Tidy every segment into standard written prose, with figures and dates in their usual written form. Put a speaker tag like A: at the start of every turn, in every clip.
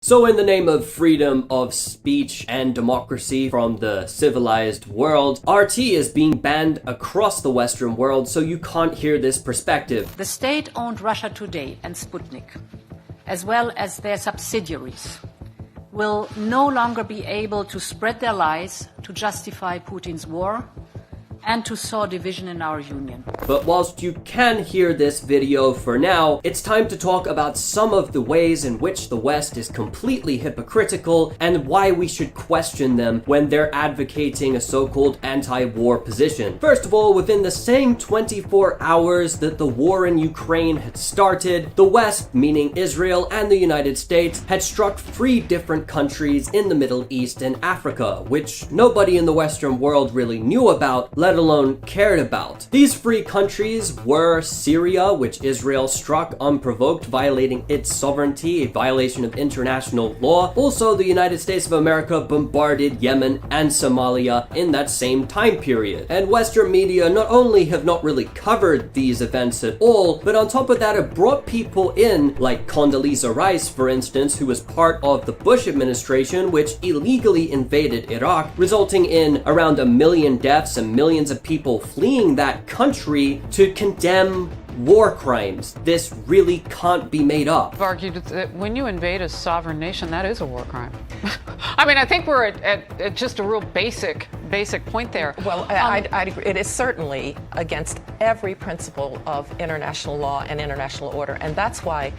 A: So in the name of freedom of speech and democracy from the civilized world, RT is being banned across the Western world, so you can't hear this perspective.
B: The state-owned Russia Today and Sputnik, as well as their subsidiaries, will no longer be able to spread their lies to justify Putin's war and to sow division in our union.
A: But whilst you can hear this video for now, it's time to talk about some of the ways in which the West is completely hypocritical and why we should question them when they're advocating a so-called anti-war position. First of all, within the same 24 hours that the war in Ukraine had started, the West, meaning Israel and the United States, had struck 3 different countries in the Middle East and Africa, which nobody in the Western world really knew about, let alone cared about. These 3 countries were Syria, which Israel struck unprovoked, violating its sovereignty, a violation of international law. Also, the United States of America bombarded Yemen and Somalia in that same time period. And Western media not only have not really covered these events at all, but on top of that have brought people in, like Condoleezza Rice, for instance, who was part of the Bush administration, which illegally invaded Iraq, resulting in around 1 million deaths and millions of people fleeing that country, to condemn war crimes. This really can't be made up.
C: I've argued that when you invade a sovereign nation, that is a war crime. I mean, I think we're at just a real basic point there.
D: Well, I'd agree. It is certainly against every principle of international law and international order, and that's why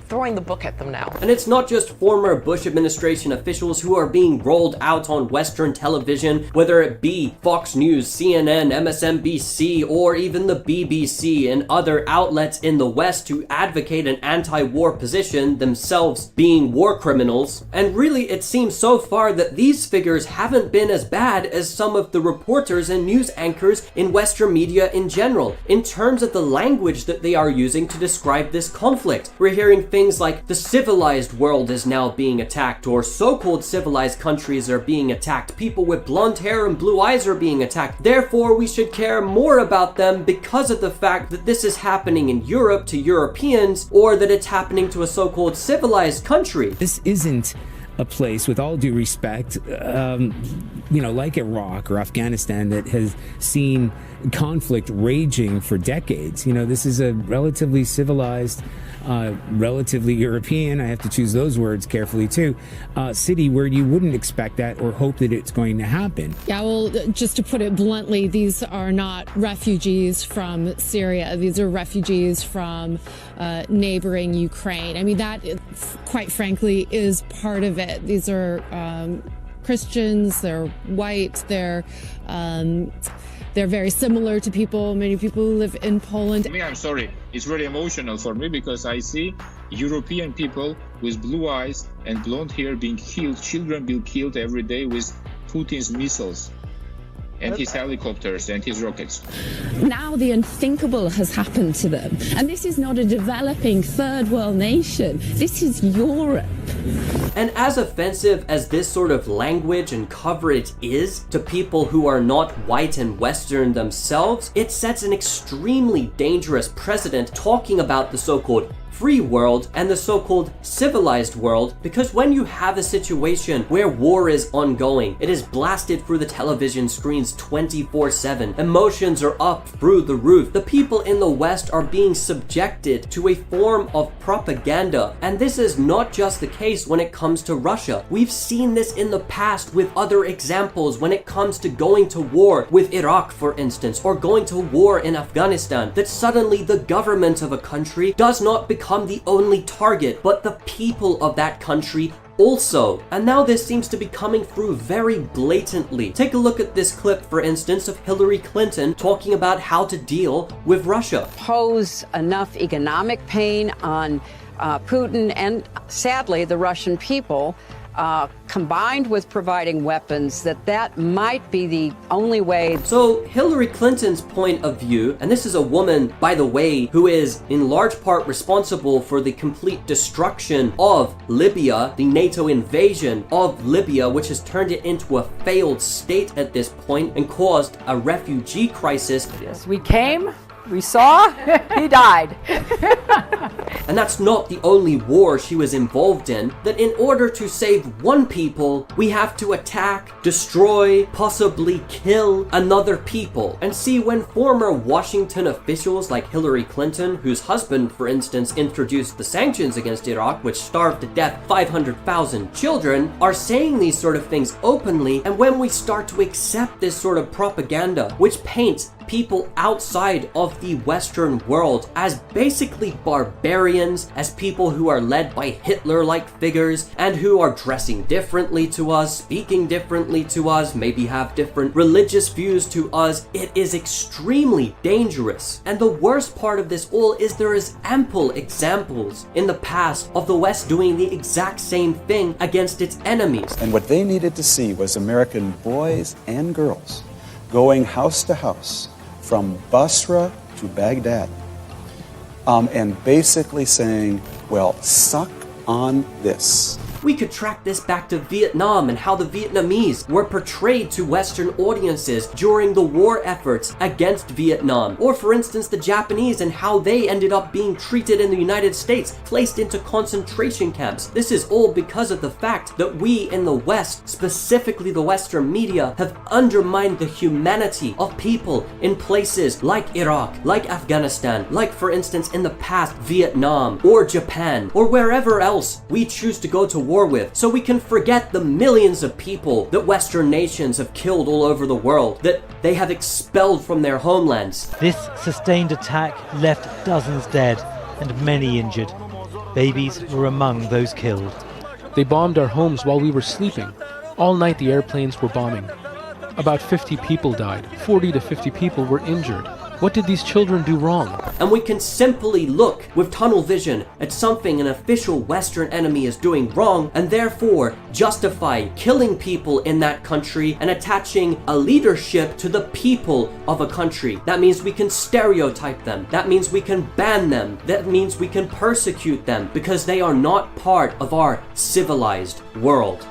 D: throwing the book at them now.
A: And it's not just former Bush administration officials who are being rolled out on Western television, whether it be Fox News, CNN, MSNBC, or even the BBC and other outlets in the West who advocate an anti-war position, themselves being war criminals. And really, it seems so far that these figures haven't been as bad as some of the reporters and news anchors in Western media in general, in terms of the language that they are using to describe this conflict. We're hearing things like the civilized world is now being attacked, or so-called civilized countries are being attacked, people with blonde hair and blue eyes are being attacked, therefore we should care more about them because of the fact that this is happening in Europe to Europeans, or that it's happening to a so-called civilized country.
E: This isn't a place, with all due respect, like Iraq or Afghanistan, that has seen conflict raging for decades. This is a relatively civilized, relatively European, I have to choose those words carefully too, city where you wouldn't expect that or hope that it's going to happen.
F: Yeah, well, just to put it bluntly, these are not refugees from Syria. These are refugees from neighboring Ukraine. I mean, that, quite frankly, is part of it. These are Christians, they're white, they're very similar to many people who live in Poland.
G: I'm sorry, it's very emotional for me because I see European people with blue eyes and blonde hair being killed, children being killed every day with Putin's missiles and his helicopters and his rockets.
F: Now the unthinkable has happened to them. And this is not a developing third world nation. This is Europe.
A: And as offensive as this sort of language and coverage is to people who are not white and Western themselves, it sets an extremely dangerous precedent talking about the so-called free world and the so-called civilized world, because when you have a situation where war is ongoing, it is blasted through the television screens 24/7, emotions are up through the roof, the people in the West are being subjected to a form of propaganda. And this is not just the case when it comes to Russia. We've seen this in the past with other examples when it comes to going to war with Iraq, for instance, or going to war in Afghanistan, that suddenly the government of a country does not become the only target, but the people of that country also. And now this seems to be coming through very blatantly. Take a look at this clip, for instance, of Hillary Clinton talking about how to deal with Russia.
H: Pose enough economic pain on Putin and, sadly, the Russian people, combined with providing weapons, that might be the only way.
A: So Hillary Clinton's point of view, and this is a woman, by the way, who is in large part responsible for the complete destruction of Libya, the NATO invasion of Libya, which has turned it into a failed state at this point and caused a refugee crisis.
B: Yes, we came
I: We saw, he died.
A: And that's not the only war she was involved in, that in order to save one people, we have to attack, destroy, possibly kill another people. And see, when former Washington officials like Hillary Clinton, whose husband, for instance, introduced the sanctions against Iraq, which starved to death 500,000 children, are saying these sort of things openly, and when we start to accept this sort of propaganda, which paints people outside of the Western world as basically barbarians, as people who are led by Hitler-like figures, and who are dressing differently to us, speaking differently to us, maybe have different religious views to us, it is extremely dangerous. And the worst part of this all is there is ample examples in the past of the West doing the exact same thing against its enemies.
J: And what they needed to see was American boys and girls going house to house, from Basra to Baghdad, and basically saying, well, suck on this.
A: We could track this back to Vietnam and how the Vietnamese were portrayed to Western audiences during the war efforts against Vietnam. Or for instance, the Japanese and how they ended up being treated in the United States, placed into concentration camps. This is all because of the fact that we in the West, specifically the Western media, have undermined the humanity of people in places like Iraq, like Afghanistan, like for instance in the past Vietnam or Japan or wherever else we choose to go to war with, so we can forget the millions of people that Western nations have killed all over the world, that they have expelled from their homelands.
K: This sustained attack left dozens dead and many injured. Babies were among those killed.
L: They bombed our homes while we were sleeping. All night the airplanes were bombing. About 50 people died. 40 to 50 people were injured. What did these children do wrong?
A: And we can simply look with tunnel vision at something an official Western enemy is doing wrong and therefore justify killing people in that country and attaching a leadership to the people of a country. That means we can stereotype them. That means we can ban them. That means we can persecute them because they are not part of our civilized world.